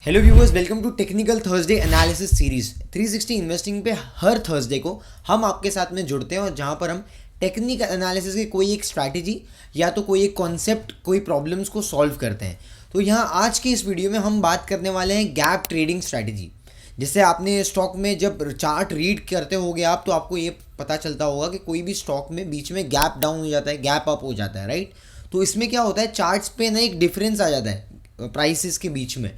Hello viewers, welcome to technical Thursday analysis series 360 investing पे हर Thursday को हम आपके साथ में जुड़ते हैं और जहां पर हम टेक्निकल एनालिसिस की कोई एक स्ट्रैटेजी या तो कोई एक कॉन्सेप्ट, कोई प्रॉब्लम्स को सॉल्व करते हैं। तो यहाँ आज की इस वीडियो में हम बात करने वाले हैं गैप ट्रेडिंग स्ट्रैटेजी। जिससे आपने स्टॉक में जब चार्ट रीड करते होगे आप, तो आपको ये पता चलता होगा कि कोई भी स्टॉक में बीच में गैप डाउन हो जाता है, गैप अप हो जाता है, राइट। तो इसमें क्या होता है, चार्ट्स पे ना एक डिफरेंस आ जाता है प्राइसेस के बीच में।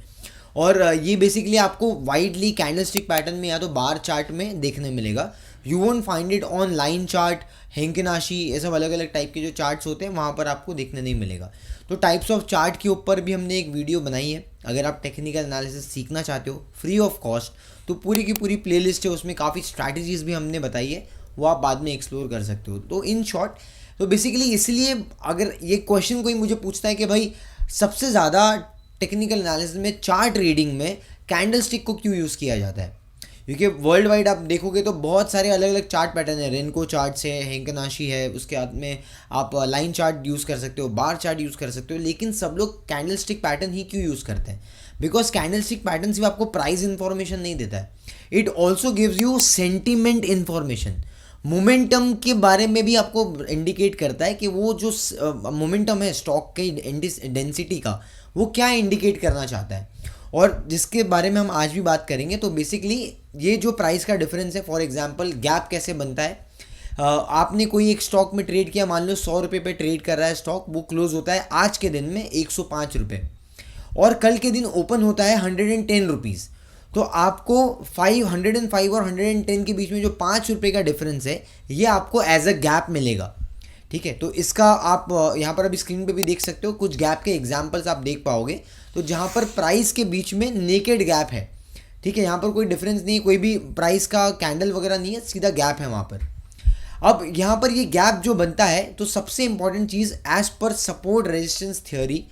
और ये बेसिकली आपको वाइडली कैंडलस्टिक पैटर्न में या तो बार चार्ट में देखने मिलेगा। You won't find it on line chart, हेंकिनाशी, ये सब अलग अलग टाइप के जो चार्ट्स होते हैं वहाँ पर आपको देखने नहीं मिलेगा। तो टाइप्स ऑफ चार्ट के ऊपर भी हमने एक वीडियो बनाई है। अगर आप टेक्निकल एनालिसिस सीखना चाहते हो फ्री ऑफ कॉस्ट, तो पूरी की पूरी प्लेलिस्ट है, उसमें काफ़ी स्ट्रैटेजीज भी हमने बताई है, वो आप बाद में एक्सप्लोर कर सकते हो। तो इन शॉर्ट, तो बेसिकली इसलिए अगर ये क्वेश्चन कोई मुझे पूछता है कि भाई सबसे ज़्यादा टेक्निकल एनालिसिस में चार्ट रीडिंग में कैंडलस्टिक को क्यों यूज़ किया जाता है, क्योंकि वर्ल्ड वाइड आप देखोगे तो बहुत सारे अलग अलग चार्ट पैटर्न है। रेनको चार्ट्स है, हेंकनाशी है, उसके बाद में आप लाइन चार्ट यूज़ कर सकते हो, बार चार्ट यूज़ कर सकते हो, लेकिन सब लोग कैंडलस्टिक पैटर्न ही क्यों यूज़ करते हैं? बिकॉज कैंडलस्टिक पैटर्न सिर्फ आपको प्राइस इन्फॉर्मेशन नहीं देता है, it also gives you sentiment information. Momentum के बारे में भी आपको इंडिकेट करता है कि वो जो मोमेंटम है स्टॉक के डेंसिटी का, वो क्या इंडिकेट करना चाहता है, और जिसके बारे में हम आज भी बात करेंगे। तो बेसिकली ये जो प्राइस का डिफरेंस है, फॉर एग्जांपल गैप कैसे बनता है। आपने कोई एक स्टॉक में ट्रेड किया, मान लो 100 रुपये पे ट्रेड कर रहा है स्टॉक, वो क्लोज होता है आज के दिन में 105 रुपये, और कल के दिन ओपन होता है 110 रुपीज़। तो आपको 105 और 110 के बीच में जो 5 रुपये का डिफरेंस है, ये आपको एज अ गैप मिलेगा। ठीक है, तो इसका आप यहाँ पर अभी स्क्रीन पे भी देख सकते हो, कुछ गैप के एग्जांपल्स आप देख पाओगे। तो जहाँ पर प्राइस के बीच में नेकेड गैप है, ठीक है, यहाँ पर कोई डिफरेंस नहीं है, कोई भी प्राइस का कैंडल वगैरह नहीं है, सीधा गैप है वहाँ पर। अब यहाँ पर ये गैप जो बनता है, तो सबसे इंपॉर्टेंट चीज़, एज पर support resistance theory,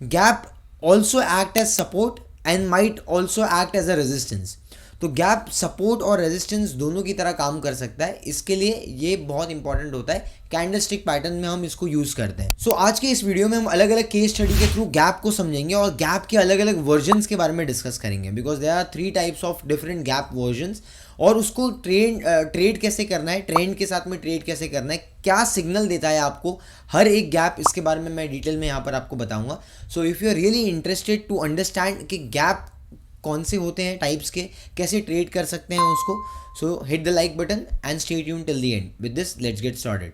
gap also act as support and might also act as a resistance. तो गैप सपोर्ट और रेजिस्टेंस दोनों की तरह काम कर सकता है। इसके लिए ये बहुत इंपॉर्टेंट होता है, कैंडलस्टिक पैटर्न में हम इसको यूज करते हैं। सो आज के इस वीडियो में हम अलग अलग केस स्टडी के थ्रू गैप को समझेंगे और गैप के अलग अलग वर्जन्स के बारे में डिस्कस करेंगे, because there are 3 types of different gap versions. और उसको ट्रेड कैसे करना है, ट्रेंड के साथ में ट्रेड कैसे करना है, क्या सिग्नल देता है आपको हर एक गैप, इसके बारे में मैं डिटेल में यहाँ पर आपको बताऊंगा। So if you are really interested to understand कि गैप कौन से होते हैं टाइप्स के, कैसे ट्रेड कर सकते हैं उसको, so hit the like button and stay tune till the end. With this let's get started.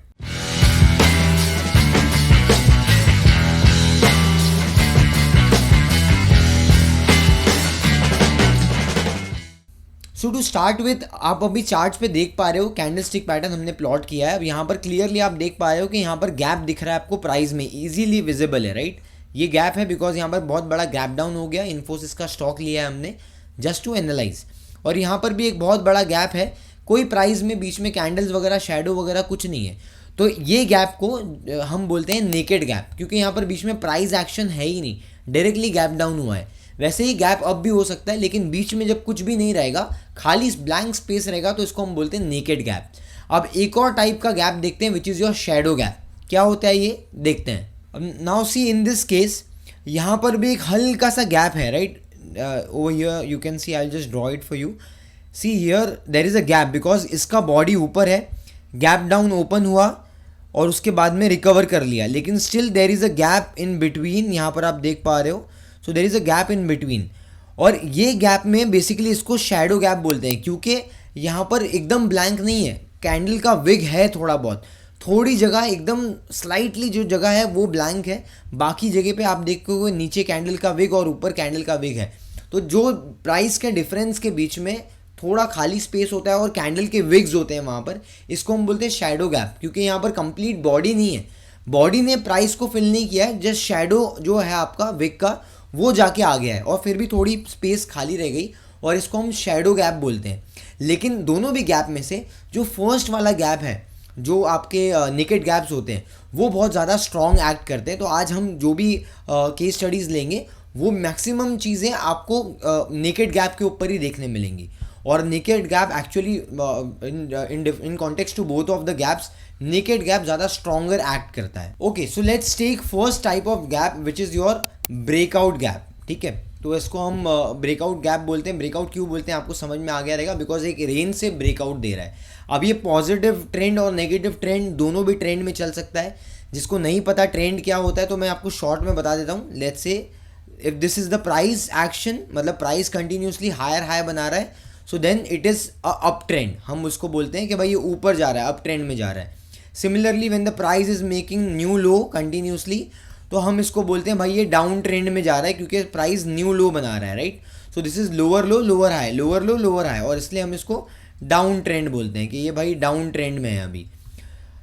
So to start with, आप अभी चार्ट पे देख पा रहे हो कैंडलस्टिक पैटर्न हमने प्लॉट किया है। अब यहाँ पर क्लियरली आप देख पा रहे हो कि यहाँ पर गैप दिख रहा है आपको, प्राइस में इजीली विजिबल है, राइट। ये गैप है बिकॉज यहाँ पर बहुत बड़ा गैप डाउन हो गया, इन्फोसिस का स्टॉक लिया है हमने जस्ट टू एनालाइज। और यहाँ पर भी एक बहुत बड़ा गैप है, कोई प्राइस में बीच में कैंडल्स वगैरह, शैडो वगैरह कुछ नहीं है। तो ये गैप को हम बोलते हैं नेकेड गैप, क्योंकि यहाँ पर बीच में प्राइस एक्शन है ही नहीं, डायरेक्टली गैप डाउन हुआ है। वैसे ही गैप अप भी हो सकता है, लेकिन बीच में जब कुछ भी नहीं रहेगा, खाली ब्लैंक स्पेस रहेगा, तो इसको हम बोलते हैं नेकेड गैप। अब एक और टाइप का गैप देखते हैं, which is your shadow gap. क्या होता है ये देखते हैं। अब now see in this case, यहाँ पर भी एक हल्का सा गैप है, right. Over here you can see, I will just draw it for you. See here there is a gap, because इसका बॉडी ऊपर है, गैप डाउन ओपन हुआ और उसके बाद में रिकवर कर लिया, लेकिन still there is a gap in between, यहाँ पर आप देख पा रहे हो। So there is a gap in between, और ये गैप में बेसिकली इसको शैडो गैप बोलते हैं, क्योंकि यहाँ पर एकदम ब्लैंक नहीं है, कैंडल का विग है थोड़ा बहुत, थोड़ी जगह एकदम स्लाइटली जो जगह है वो ब्लैंक है, बाकी जगह पे आप देखोगे नीचे कैंडल का विग और ऊपर कैंडल का विग है। तो जो प्राइस के डिफरेंस के बीच में थोड़ा खाली स्पेस होता है और कैंडल के विग्स होते हैं वहाँ पर, इसको हम बोलते हैं शैडो गैप, क्योंकि यहाँ पर कंप्लीट बॉडी नहीं है, बॉडी ने प्राइस को फिल नहीं किया है, जस्ट शैडो जो है आपका विग का वो जाके आ गया है, और फिर भी थोड़ी स्पेस खाली रह गई, और इसको हम शैडो गैप बोलते हैं। लेकिन दोनों भी गैप में से जो फर्स्ट वाला गैप है, जो आपके नेकेड गैप्स होते हैं, वो बहुत ज़्यादा स्ट्रॉन्ग एक्ट करते हैं। तो आज हम जो भी केस स्टडीज़ लेंगे, वो मैक्सिमम चीज़ें आपको नेकेड गैप के ऊपर ही देखने मिलेंगी। और naked gap actually in context to both of the gaps, naked gap ज़्यादा स्ट्रॉन्गर एक्ट करता है। Okay, so let's take first type of gap which is your breakout gap. ठीक है, तो इसको हम ब्रेकआउट गैप बोलते हैं। ब्रेकआउट क्यों बोलते हैं आपको समझ में आ गया रहेगा, बिकॉज एक रेंज से ब्रेकआउट दे रहा है। अब ये पॉजिटिव ट्रेंड और नेगेटिव ट्रेंड दोनों भी ट्रेंड में चल सकता है। जिसको नहीं पता ट्रेंड क्या होता है तो मैं आपको शॉर्ट में बता देता हूँ। Let's say if this is the price action, मतलब प्राइस कंटिन्यूसली हायर हाई बना रहा है, so then it is a up trend. हम उसको बोलते हैं कि भाई ये ऊपर जा रहा है, अप ट्रेंड में जा रहा है। Similarly when the price is making new low continuously, तो हम इसको बोलते हैं भाई ये डाउन ट्रेंड में जा रहा है, क्योंकि प्राइस न्यू लो बना रहा है, right. So this is lower low lower high, lower low lower high, और इसलिए हम इसको डाउन ट्रेंड बोलते हैं कि ये भाई डाउन ट्रेंड में है अभी।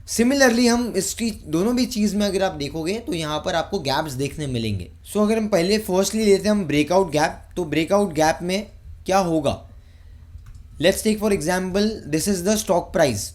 सिमिलरली हम इसकी दोनों भी चीज़ में अगर आप देखोगे तो यहाँ पर आपको गैप्स देखने मिलेंगे। सो अगर हम पहले फर्स्टली लेते हैं हम ब्रेकआउट गैप, तो ब्रेकआउट गैप में क्या होगा, let's take for example this is the stock price,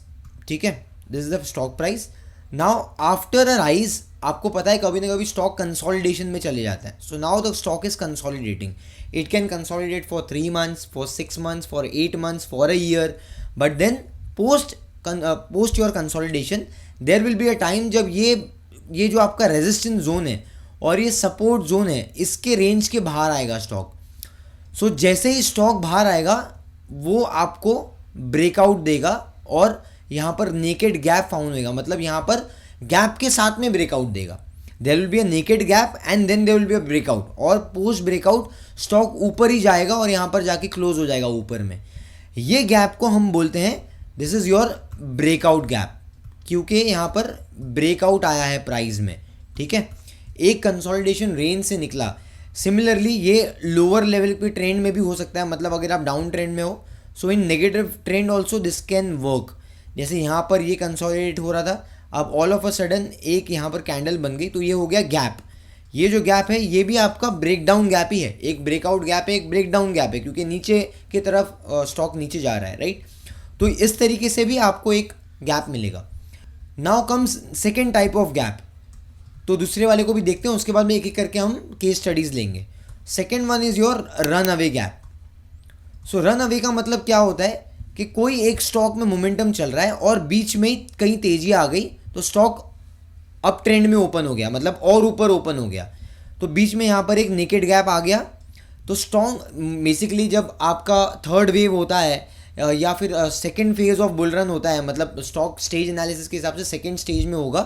ठीक है, this is the stock price. Now after a rise, आपको पता है कभी ना कभी स्टॉक कंसोलिडेशन में चले जाता है। So now the stock is consolidating, it can consolidate for 3 months, for 6 months, for 8 months, for a year, but then post your consolidation there will be a time जब ये जो आपका रेजिस्टेंस जोन है और ये सपोर्ट जोन है, इसके range के बाहर आएगा स्टॉक। सो जैसे ही स्टॉक बाहर आएगा वो आपको ब्रेकआउट देगा और यहाँ पर नेकेड गैप फाउंड होगा, मतलब यहाँ पर गैप के साथ में ब्रेकआउट देगा। There will be a naked gap and then there will be a breakout, और पोस्ट ब्रेकआउट स्टॉक ऊपर ही जाएगा और यहाँ पर जाके क्लोज हो जाएगा ऊपर में। ये गैप को हम बोलते हैं this is your breakout gap, क्योंकि यहाँ पर ब्रेकआउट आया है प्राइस में, ठीक है, एक कंसोलिडेशन रेंज से निकला। सिमिलरली ये लोअर लेवल पे ट्रेंड में भी हो सकता है, मतलब अगर आप डाउन ट्रेंड में हो, so in negative trend also this can work. जैसे यहाँ पर ये कंसोलिडेट हो रहा था, अब ऑल ऑफ अ सडन एक यहाँ पर कैंडल बन गई, तो ये हो गया गैप। ये जो गैप है ये भी आपका ब्रेक डाउन गैप ही है, एक ब्रेकआउट गैप है, एक ब्रेक डाउन गैप है, क्योंकि नीचे की तरफ स्टॉक नीचे जा रहा है, राइट। तो इस तरीके से भी आपको एक गैप मिलेगा। Now comes second type of gap, तो दूसरे वाले को भी देखते हैं, उसके बाद में एक एक करके हम केस स्टडीज़ लेंगे। Second one is your run away gap. So run away का मतलब क्या होता है कि कोई एक स्टॉक में मोमेंटम चल रहा है और बीच में ही कहीं तेजी आ गई, तो स्टॉक अप ट्रेंड में ओपन हो गया, मतलब और ऊपर ओपन हो गया, तो बीच में यहाँ पर एक नेकेड गैप आ गया। तो स्टॉक बेसिकली जब आपका थर्ड वेव होता है या फिर second phase of bull run होता है, मतलब स्टॉक स्टेज एनालिसिस के हिसाब से सेकेंड स्टेज में होगा,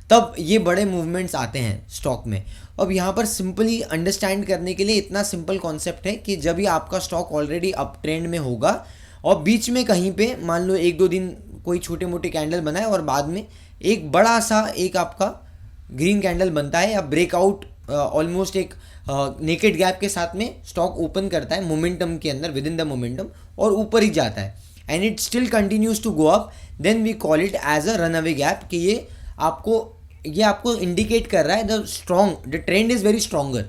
तब ये बड़े मूवमेंट्स आते हैं स्टॉक में। अब यहाँ पर सिंपली अंडरस्टैंड करने के लिए इतना सिंपल कॉन्सेप्ट है कि जब भी आपका स्टॉक ऑलरेडी अप ट्रेंड में होगा और बीच में कहीं पे मान लो 1-2 दिन कोई छोटे मोटे कैंडल बनाए और बाद में एक बड़ा सा एक आपका ग्रीन कैंडल बनता है या ब्रेकआउट ऑलमोस्ट एक नेकेड गैप के साथ में स्टॉक ओपन करता है मोमेंटम के अंदर, विद इन द मोमेंटम, और ऊपर ही जाता है and it still continues to go up, then we call it as a run away gap, कि ये आपको इंडिकेट कर रहा है the trend is very stronger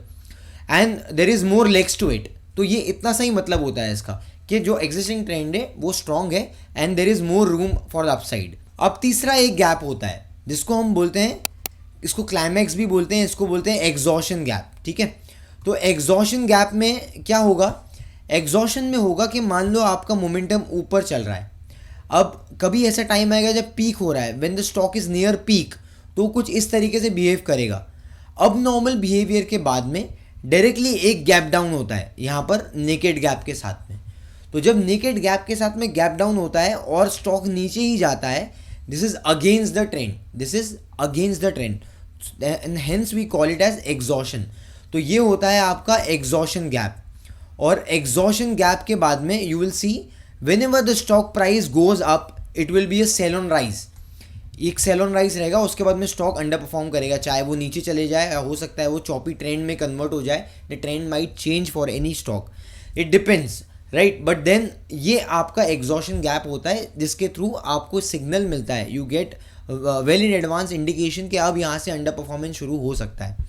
and there is more legs to it. तो ये इतना सही मतलब होता है इसका कि जो एग्जिस्टिंग ट्रेंड है वो स्ट्रॉन्ग है and there is more room for the upside. अब तीसरा एक गैप होता है जिसको हम बोलते हैं, इसको क्लाइमैक्स भी बोलते हैं, इसको बोलते हैं एग्जॉशन गैप, ठीक है। तो एग्जॉशन गैप में क्या होगा, एग्जॉशन में होगा कि मान लो आपका मोमेंटम ऊपर चल रहा है, अब कभी ऐसा टाइम आएगा जब पीक हो रहा है, when the stock is near peak, तो कुछ इस तरीके से बिहेव करेगा। अब नॉर्मल बिहेवियर के बाद में डायरेक्टली एक गैप डाउन होता है यहाँ पर नेकेड गैप के साथ में। तो जब नेकेड गैप के साथ में गैप डाउन होता है और स्टॉक नीचे ही जाता है, this is against the trend, this is against the trend and hence we call it as exhaustion. तो ये होता है आपका एग्जॉशन गैप। और एग्जॉशन गैप के बाद में you will see whenever the stock price goes up it will be a sell on rise, एक सेल ऑन राइज रहेगा, उसके बाद में स्टॉक अंडर परफॉर्म करेगा, चाहे वो नीचे चले जाए, हो सकता है वो चॉपी ट्रेंड में कन्वर्ट हो जाए, the trend might change for any stock, it depends, right. But then ये आपका एग्जॉशन गैप होता है जिसके थ्रू आपको सिग्नल मिलता है, you get well in advance indication कि अब यहाँ से अंडर परफॉर्मेंस शुरू हो सकता है।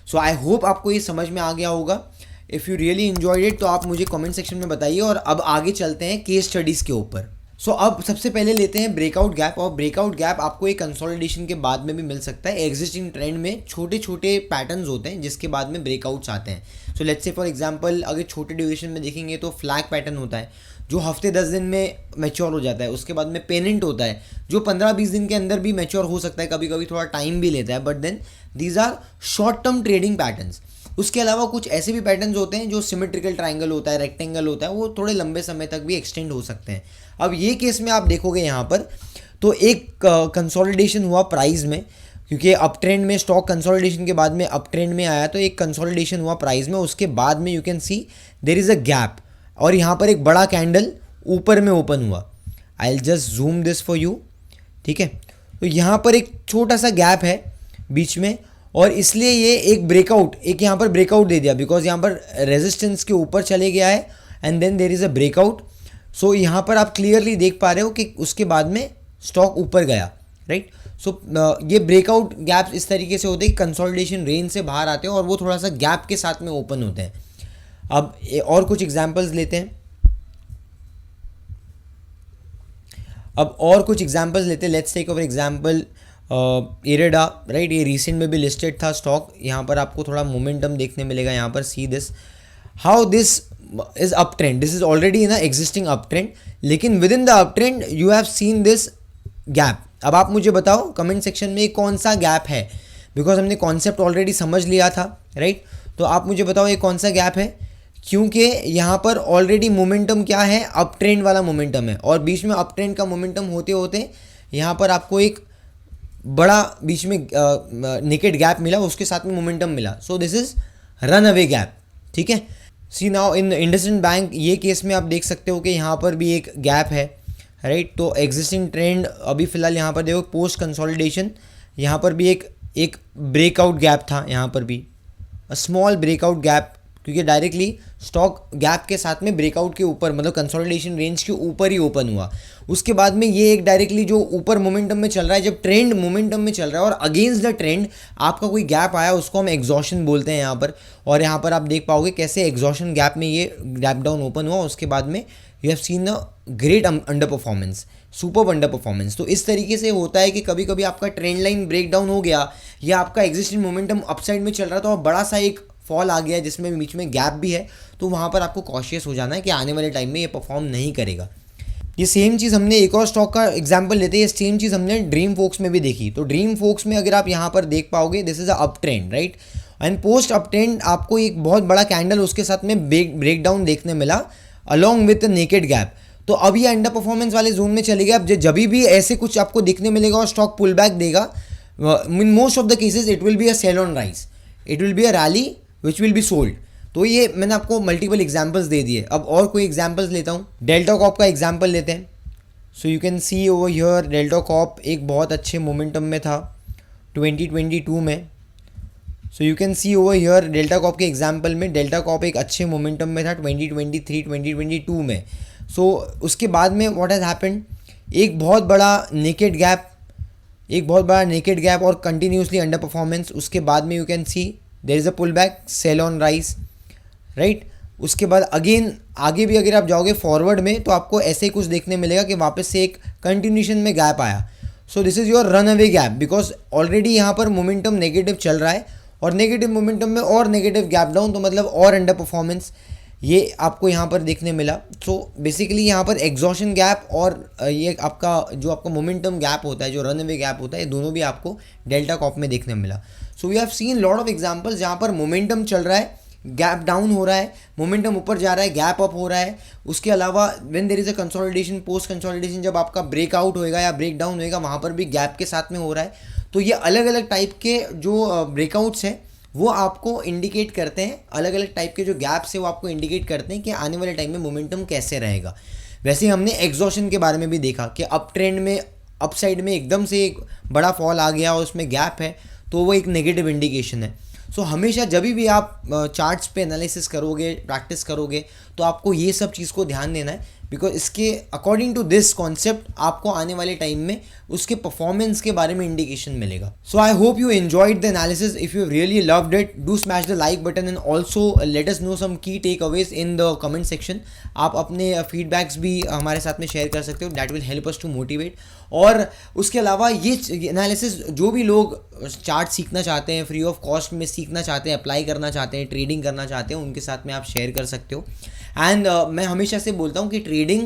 सो आई होप आपको ये समझ में आ गया होगा। If you really enjoyed it तो आप मुझे कमेंट सेक्शन में बताइए, और अब आगे चलते हैं केस स्टडीज़ के ऊपर। सो अब सबसे पहले लेते हैं ब्रेकआउट गैप, और ब्रेकआउट गैप आपको एक कंसोलिडेशन के बाद में भी मिल सकता है। एग्जिस्टिंग ट्रेंड में छोटे छोटे पैटर्न्स होते हैं जिसके बाद में ब्रेकआउट्स आते हैं। So let's say for example अगर छोटे ड्यूरेशन में देखेंगे तो फ्लैग पैटर्न होता है जो हफ्ते 10 दिन में मैच्योर हो जाता है। उसके बाद में पेनेंट होता है जो 15-20 दिन के अंदर भी मैच्योर हो सकता है, कभी कभी थोड़ा टाइम भी लेता है, but then these are short term trading patterns. उसके अलावा कुछ ऐसे भी पैटर्न्स होते हैं जो सिमेट्रिकल ट्राइंगल होता है, रेक्टेंगल होता है, वो थोड़े लंबे समय तक भी एक्सटेंड हो सकते हैं। अब ये केस में आप देखोगे यहाँ पर तो एक कंसोलिडेशन हुआ प्राइस में, क्योंकि अप ट्रेंड में स्टॉक कंसोलिडेशन के बाद में अप ट्रेंड में आया, तो एक कंसोलिडेशन हुआ प्राइस में। उसके बाद में you can see there is a gap और यहाँ पर एक बड़ा कैंडल ऊपर में ओपन हुआ। आई will just zoom this for you, ठीक है। तो यहाँ पर एक छोटा सा गैप है बीच में और इसलिए ये एक ब्रेकआउट, एक यहाँ पर ब्रेकआउट दे दिया बिकॉज यहाँ पर रेजिस्टेंस के ऊपर चले गया है and then there is a breakout. So यहाँ पर आप क्लियरली देख पा रहे हो कि उसके बाद में स्टॉक ऊपर गया, राइट। सो ये ब्रेकआउट गैप इस तरीके से होते हैं कि कंसोलिडेशन रेंज से बाहर आते हैं और वो थोड़ा सा गैप के साथ में ओपन होते हैं। अब और कुछ एग्जांपल्स लेते हैं, let's take over example IREDA, right. ये रिसेंट में भी लिस्टेड था स्टॉक, यहाँ पर आपको थोड़ा मोमेंटम देखने मिलेगा। यहाँ पर see this how this is up trend, this is already in existing up trend, लेकिन within the up trend you have seen this gap. अब आप मुझे बताओ कमेंट सेक्शन में कौन सा गैप है, बिकॉज हमने कॉन्सेप्ट ऑलरेडी समझ लिया था, राइट। तो आप मुझे बताओ ये कौन सा गैप है, क्योंकि यहाँ पर ऑलरेडी मोमेंटम क्या है, अप ट्रेंड वाला मोमेंटम है और बीच में अप ट्रेंड का मोमेंटम होते होते यहाँ पर आपको एक बड़ा बीच में नेकेड गैप मिला, उसके साथ में मोमेंटम मिला। So this is run away gap, ठीक है। सी नाउ इन इंडसइंड बैंक ये केस में आप देख सकते हो कि यहाँ पर भी एक गैप है, राइट। तो एग्जिस्टिंग ट्रेंड अभी फिलहाल यहाँ पर देखो पोस्ट कंसोलिडेशन, यहाँ पर भी एक ब्रेकआउट गैप था, यहाँ पर भी स्मॉल ब्रेकआउट गैप, क्योंकि डायरेक्टली स्टॉक गैप के साथ में ब्रेकआउट के ऊपर मतलब कंसोलिडेशन रेंज के ऊपर ही ओपन हुआ। उसके बाद में ये एक डायरेक्टली जो ऊपर मोमेंटम में चल रहा है, जब ट्रेंड मोमेंटम में चल रहा है और अगेंस्ट द ट्रेंड आपका कोई गैप आया, उसको हम एग्जॉशन बोलते हैं यहाँ पर। और यहाँ पर आप देख पाओगे कैसे एग्जॉशन गैप में ये गैप डाउन ओपन हुआ, उसके बाद में you have seen a great under performance, super under performance. तो इस तरीके से होता है कि कभी कभी आपका ट्रेंड लाइन ब्रेक डाउन हो गया या आपका एग्जिस्टिंग मोमेंटम अपसाइड में चल रहा था और बड़ा सा एक फॉल आ गया जिसमें बीच में गैप भी है, तो वहाँ पर आपको कॉशियस हो जाना है कि आने वाले टाइम में ये परफॉर्म नहीं करेगा। ये सेम चीज़ हमने एक और स्टॉक का एग्जांपल लेते हैं, ये सेम चीज़ हमने ड्रीम फोक्स में भी देखी। तो ड्रीम फोक्स में अगर आप यहाँ पर देख पाओगे this is a up trend, right. And post up trend आपको एक बहुत बड़ा कैंडल उसके साथ में ब्रेक डाउन देखने मिला अलॉन्ग विथ नेकेड गैप। तो अब ये अंडर परफॉर्मेंस वाले जोन में चले गए। अब जब भी ऐसे कुछ आपको दिखने मिलेगा और स्टॉक पुल बैक देगा, in most of the cases it will be a sell on rise, it will be a rally which will be sold. तो ये मैंने आपको मल्टीपल एग्जाम्पल्स दे दिए। अब और कोई एग्जाम्पल्स लेता हूँ, डेल्टा कॉप का एग्जाम्पल लेते हैं। So you can see over here Delta Corp एक बहुत अच्छे मोमेंटम में था 2022 में। So you can see over here Delta Corp के एग्जाम्पल में डेल्टा कॉप एक अच्छे मोमेंटम में था 2023-2022 में। सो उसके बाद में व्हाट हैज़ हैपेंड, एक बहुत बड़ा नेकेड गैप और कंटिन्यूसली अंडर परफॉर्मेंस। उसके बाद में you can see there is a pull back, sell on rise, right. उसके बाद अगेन आगे भी अगर आप जाओगे फॉरवर्ड में तो आपको ऐसे ही कुछ देखने मिलेगा कि वापस से एक कंटिन्यूशन में गैप आया। So this is your run away gap, because already यहाँ पर मोमेंटम नेगेटिव चल रहा है और नेगेटिव मोमेंटम में और नेगेटिव गैप डाउन, तो मतलब और अंडर परफॉर्मेंस ये आपको यहाँ पर देखने मिला। सो बेसिकली यहाँ पर एग्जॉशन गैप और ये आपका मोमेंटम गैप होता है, जो रन अवे गैप होता है, ये दोनों भी आपको डेल्टा कॉप में देखने मिला। So we have seen lot of examples जहाँ पर मोमेंटम चल रहा है, गैप डाउन हो रहा है, मोमेंटम ऊपर जा रहा है, गैप अप हो रहा है। उसके अलावा when there is a consolidation, post consolidation जब आपका ब्रेकआउट होएगा या ब्रेक डाउन होएगा, वहाँ पर भी गैप के साथ में हो रहा है। तो ये अलग अलग टाइप के जो ब्रेकआउट्स हैं वो आपको इंडिकेट करते हैं, अलग अलग टाइप के जो गैप्स है वो आपको इंडिकेट करते हैं कि आने वाले टाइम में मोमेंटम कैसे रहेगा। वैसे हमने एग्जॉशन के बारे में भी देखा कि अप ट्रेंड में अप साइड में एकदम से एक बड़ा फॉल आ गया और उसमें गैप है, तो वो एक नेगेटिव इंडिकेशन है। सो हमेशा जब भी आप चार्ट्स पे एनालिसिस करोगे, प्रैक्टिस करोगे, तो आपको ये सब चीज़ को ध्यान देना है, बिकॉज इसके अकॉर्डिंग टू दिस कॉन्सेप्ट आपको आने वाले टाइम में उसके परफॉर्मेंस के बारे में इंडिकेशन मिलेगा। So I hope you enjoyed the analysis. If you really loved it, do smash the like button and also let us know some key takeaways in the comment section. आप अपने feedbacks भी हमारे साथ में share कर सकते हो, that will help us to motivate. और उसके अलावा ये एनालिसिस जो भी लोग चार्ट सीखना चाहते हैं, फ्री ऑफ कॉस्ट में सीखना चाहते हैं, अप्लाई करना चाहते हैं, ट्रेडिंग करना चाहते हैं, उनके साथ में आप शेयर कर सकते हो। एंड मैं हमेशा से बोलता हूँ कि ट्रेडिंग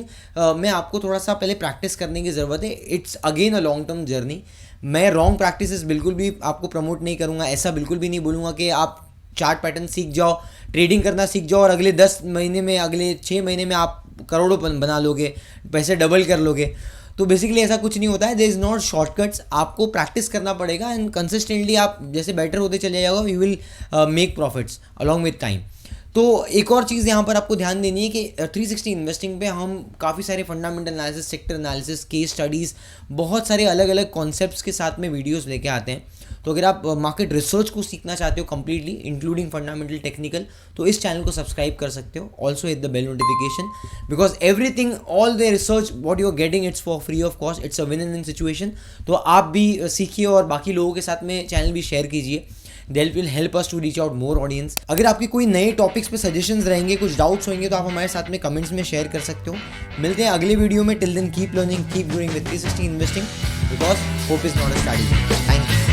में आपको थोड़ा सा पहले प्रैक्टिस करने की ज़रूरत है। It's again a long term journey. मैं रॉन्ग प्रैक्टिसेस बिल्कुल भी आपको प्रमोट नहीं करूँगा, ऐसा बिल्कुल भी नहीं बोलूँगा कि आप चार्ट पैटर्न सीख जाओ, ट्रेडिंग करना सीख जाओ और अगले 10 महीने में, अगले 6 महीने में आप करोड़ों बना लोगे, पैसे डबल कर लोगे। तो बेसिकली ऐसा कुछ नहीं होता है, देयर इज़ नॉट शॉर्टकट्स, आपको प्रैक्टिस करना पड़ेगा एंड कंसिस्टेंटली आप जैसे बेटर होते चले जाओगे, you will make profits along with time. तो एक और चीज़ यहाँ पर आपको ध्यान देनी है कि 360 इन्वेस्टिंग पे हम काफ़ी सारे fundamental analysis, sector analysis, case studies, बहुत सारे अलग अलग कॉन्सेप्ट्स के साथ में वीडियोस लेके आते हैं। तो अगर आप मार्केट रिसर्च को सीखना चाहते हो कंप्लीटली इंक्लूडिंग फंडामेंटल, टेक्निकल, तो इस चैनल को सब्सक्राइब कर सकते हो। Also hit the bell notification, because everything, all the research what you are getting, it's for free of cost, it's a win in situation. तो आप भी सीखिए और बाकी लोगों के साथ में चैनल भी शेयर कीजिए, that will help us to reach out more audience. अगर आपके कोई नए टॉपिक्स पे सजेशंस रहेंगे, कुछ डाउट्स होंगे, तो आप हमारे साथ में कमेंट्स में शेयर कर सकते हो। मिलते हैं अगले वीडियो में। Till then keep learning, keep growing with 360 Investing, because hope is not a study. Thank you.